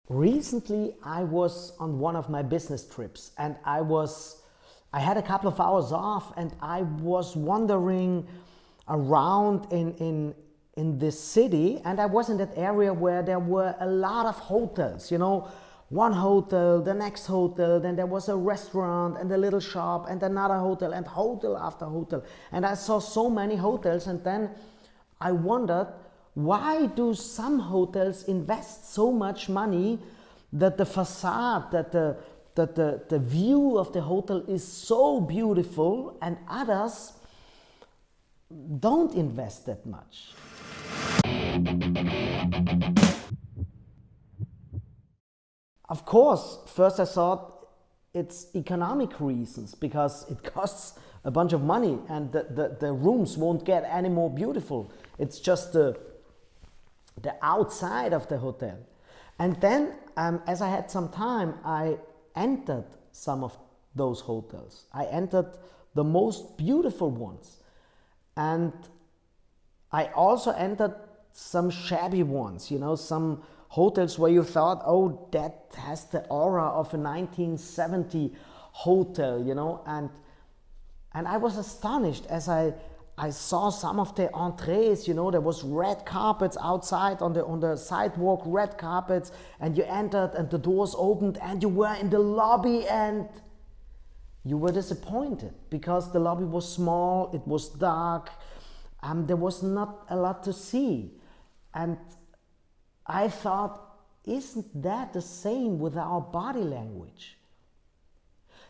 Recently, I was on one of my business trips and I had a couple of hours off and I was wandering around in this city, and I was in that area where there were a lot of hotels, one hotel, the next hotel, then there was a restaurant and a little shop and another hotel and hotel after hotel. And I saw so many hotels, and then I wondered, why do some hotels invest so much money that the facade, that the view of the hotel is so beautiful, and others don't invest that much? Of course, first I thought it's economic reasons, because it costs a bunch of money and the rooms won't get any more beautiful. It's just the outside of the hotel. And then, as I had some time, I entered some of those hotels. I entered the most beautiful ones. And I also entered some shabby ones, some hotels where you thought, oh, that has the aura of a 1970 hotel, and I was astonished as I saw some of the entrees, there was red carpets outside on the sidewalk, red carpets, and you entered and the doors opened and you were in the lobby and you were disappointed because the lobby was small, it was dark, there was not a lot to see. And I thought, isn't that the same with our body language?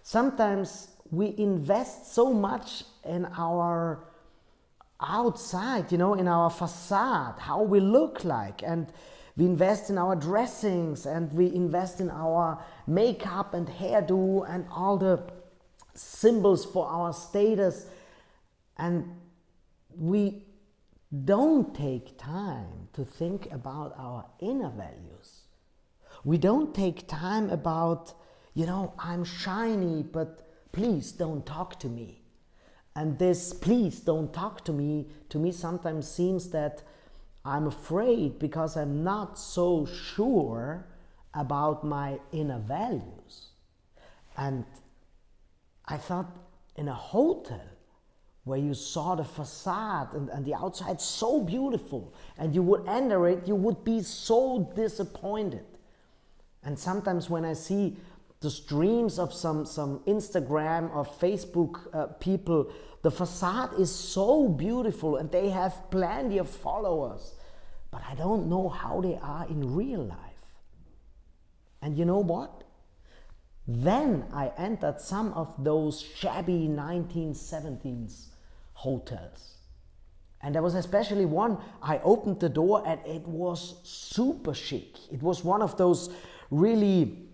Sometimes we invest so much in our outside, in our facade, how we look like, and we invest in our dressings, and we invest in our makeup and hairdo and all the symbols for our status, and we don't take time to think about our inner values. We don't take time about, I'm shiny, but please don't talk to me. And this please don't talk to me sometimes seems that I'm afraid because I'm not so sure about my inner values. And I thought, in a hotel where you saw the facade and the outside so beautiful, and you would enter it, you would be so disappointed. And sometimes when I see the streams of some Instagram or Facebook people, the facade is so beautiful and they have plenty of followers, but I don't know how they are in real life. And you know what? Then I entered some of those shabby 1970s hotels. And there was especially one, I opened the door and it was super chic. It was one of those really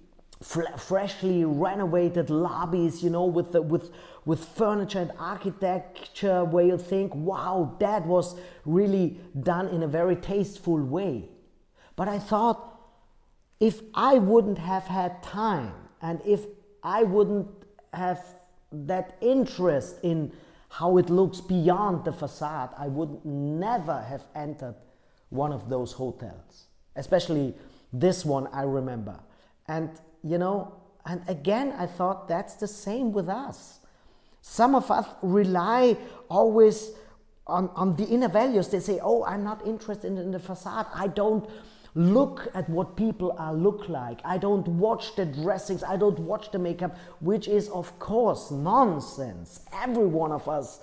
freshly renovated lobbies, with furniture and architecture where you think, wow, that was really done in a very tasteful way. But I thought, if I wouldn't have had time, and if I wouldn't have that interest in how it looks beyond the facade, I would never have entered one of those hotels. Especially this one, I remember. And and again, I thought that's the same with us. Some of us rely always on the inner values. They say, oh, I'm not interested in the facade. I don't look at what people look like. I don't watch the dressings. I don't watch the makeup, which is, of course, nonsense. Every one of us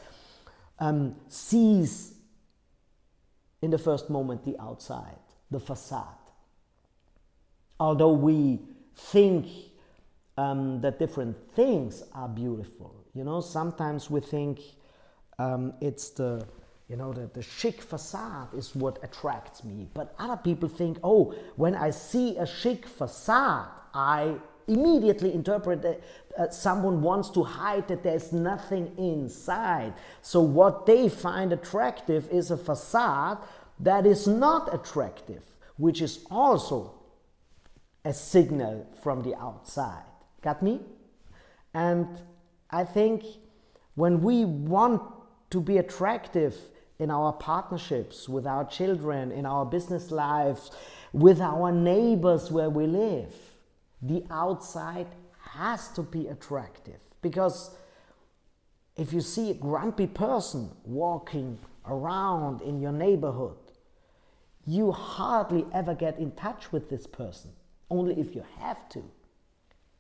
sees in the first moment the outside, the facade. Although we think that different things are beautiful. Sometimes we think it's the chic facade is what attracts me. But other people think, oh, when I see a chic facade, I immediately interpret that someone wants to hide that there's nothing inside. So what they find attractive is a facade that is not attractive, which is also a signal from the outside. Got me? And I think when we want to be attractive in our partnerships with our children, in our business lives, with our neighbors where we live. The outside has to be attractive, because if you see a grumpy person walking around in your neighborhood, you hardly ever get in touch with this person, only if you have to.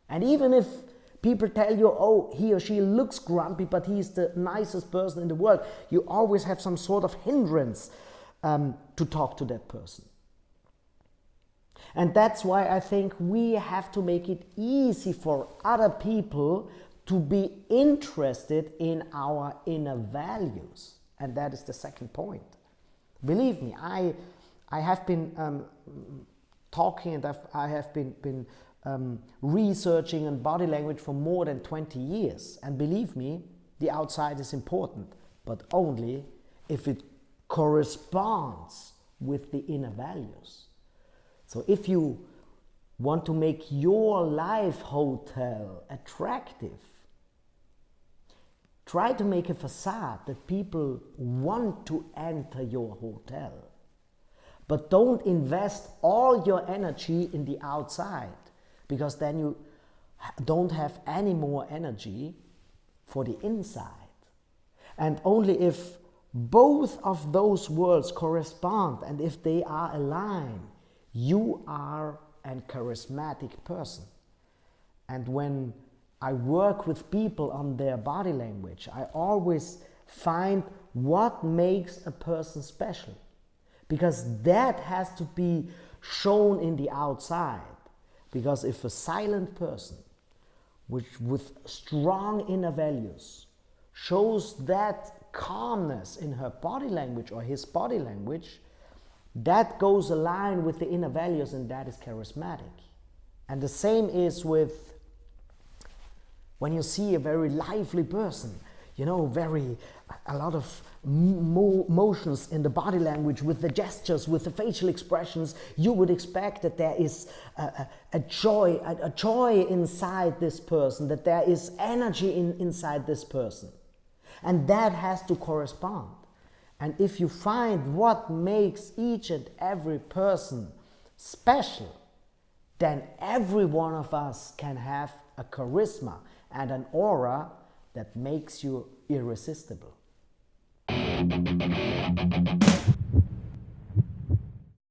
And even if people tell you, oh, he or she looks grumpy, but he's the nicest person in the world, you always have some sort of hindrance to talk to that person. And that's why I think we have to make it easy for other people to be interested in our inner values. And that is the second point. Believe me, I have been talking and I have been researching on body language for more than 20 years. And believe me, the outside is important, but only if it corresponds with the inner values. So if you want to make your life hotel attractive, try to make a facade that people want to enter your hotel. But don't invest all your energy in the outside, because then you don't have any more energy for the inside. And only if both of those worlds correspond and if they are aligned, you are a charismatic person. And when I work with people on their body language, I always find what makes a person special, because that has to be shown in the outside. Because if a silent person with strong inner values shows that calmness in her body language or his body language, that goes aligned with the inner values, and that is charismatic. And the same is with when you see a very lively person, you know, a lot of motions in the body language, with the gestures, with the facial expressions, you would expect that there is a joy inside this person, that there is energy inside this person. And that has to correspond. And if you find what makes each and every person special, then every one of us can have a charisma and an aura that makes you irresistible.